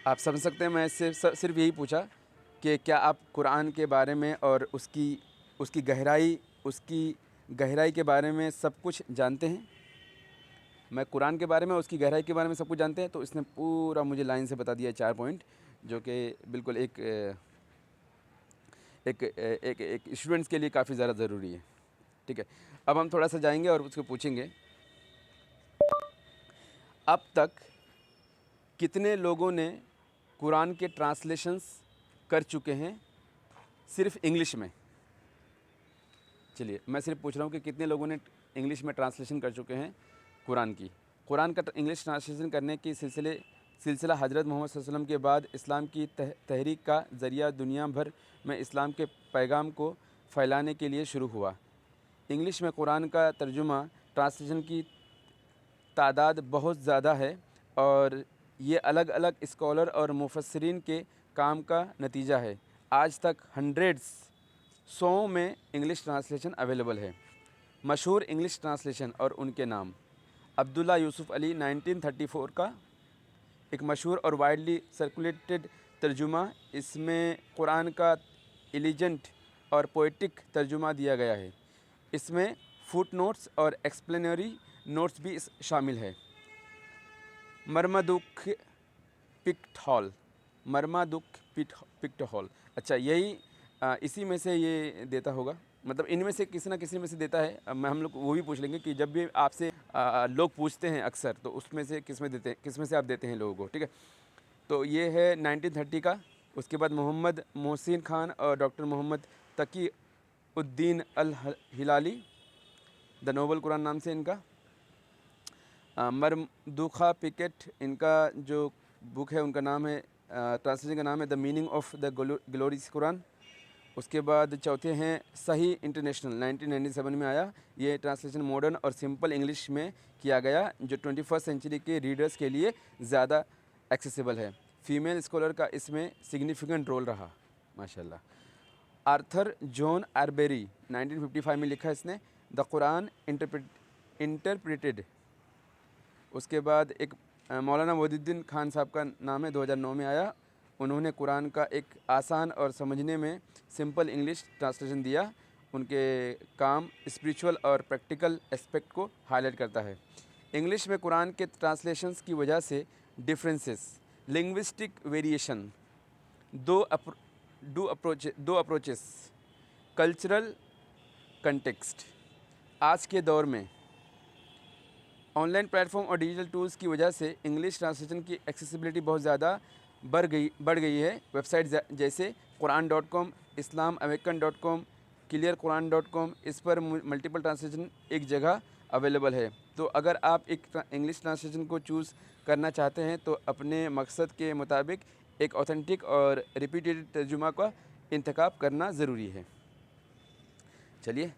आप समझ सकते हैं, मैं सिर्फ यही पूछा कि क्या आप कुरान के बारे में और उसकी गहराई के बारे में सब कुछ जानते हैं। मैं कुरान के बारे में, उसकी गहराई के बारे में सब कुछ जानते हैं। तो इसने पूरा मुझे लाइन से बता दिया 4 पॉइंट, जो कि बिल्कुल एक स्टूडेंट्स के लिए काफ़ी ज़्यादा ज़रूरी है। ठीक है, अब हम थोड़ा सा जाएंगे और उसको पूछेंगे, अब तक कितने लोगों ने कुरान के ट्रांसलेशंस कर चुके हैं सिर्फ इंग्लिश में। चलिए, मैं सिर्फ पूछ रहा हूँ कि कितने लोगों ने इंग्लिश में ट्रांसलेशन कर चुके हैं कुरान का इंग्लिश ट्रांसलेशन करने की सिलसिला हज़रत मोहम्मद सल्लल्लाहु अलैहि वसल्लम के बाद इस्लाम की तहरीक का ज़रिया दुनिया भर में इस्लाम के पैगाम को फैलाने के लिए शुरू हुआ। इंग्लिश में कुरान का तर्जुमा ट्रांसलेशन की तादाद बहुत ज़्यादा है और ये अलग अलग स्कॉलर और मुफस्सिरीन के काम का नतीजा है। आज तक हंड्रेड्स, 100 में इंग्लिश ट्रांसलेशन अवेलेबल है। मशहूर इंग्लिश ट्रांसलेशन और उनके नाम: अब्दुल्ला यूसुफ़ अली 1934 का एक मशहूर और वाइडली सर्कुलेटेड तर्जुमा। इसमें कुरान का एलिजेंट और पोएटिक तर्जुमा दिया गया है। इसमें फुट नोट्स और एक्सप्लेनरी नोट्स भी शामिल है। मरमदुख पिक्टहॉल, मरमदुख पिक्टहॉल, अच्छा यही इसी में से ये देता होगा, मतलब इनमें से किसी ना किसी में से देता है। अब हम लोग वो भी पूछ लेंगे कि जब भी आपसे लोग पूछते हैं अक्सर, तो उसमें से किस में से आप देते हैं लोगों को। ठीक है, तो ये है 1930 का। उसके बाद मोहम्मद मोहसिन खान और doctor Mohammad Taqi uddin al Hilali, the noble Quran नाम से इनका। मरमदुखा पिकेट, इनका जो बुक है उनका नाम है, ट्रांसलेशन का नाम है the meaning of the glorious Quran. उसके बाद चौथे हैं सही इंटरनेशनल, 1997 में आया। ये ट्रांसलेशन मॉडर्न और सिंपल इंग्लिश में किया गया, जो 21st सेंचुरी के रीडर्स के लिए ज़्यादा एक्सेसिबल है। फीमेल स्कॉलर का इसमें सिग्निफिकेंट रोल रहा, माशाल्लाह। आर्थर जॉन आर्बेरी, 1955 में लिखा इसने द कुरान इंटरप्रेटेड। उसके बाद एक मौलाना वहीदुद्दीन खान साहब का नाम है, 2009 में आया। उन्होंने कुरान का एक आसान और समझने में सिंपल इंग्लिश ट्रांसलेशन दिया। उनके काम स्पिरिचुअल और प्रैक्टिकल एस्पेक्ट को हाईलाइट करता है। इंग्लिश में कुरान के ट्रांसलेशंस की वजह से डिफरेंसेस, लिंग्विस्टिक वेरिएशन, दो अप्रोचेस, कल्चरल कंटेक्स्ट। आज के दौर में ऑनलाइन प्लेटफॉर्म और डिजिटल टूल्स की वजह से इंग्लिश ट्रांसलेशन की एक्सेसिबिलिटी बहुत ज़्यादा बढ़ गई है। वेबसाइट जैसे कुरान.com, islamoawaken.com, clearquran.com, इस पर मल्टीपल ट्रांसलेशन एक जगह अवेलेबल है। तो अगर आप एक इंग्लिश ट्रांसलेशन को चूज़ करना चाहते हैं तो अपने मकसद के मुताबिक एक ऑथेंटिक और रिपीटेड तर्जुमा का इंतखाब करना ज़रूरी है। चलिए।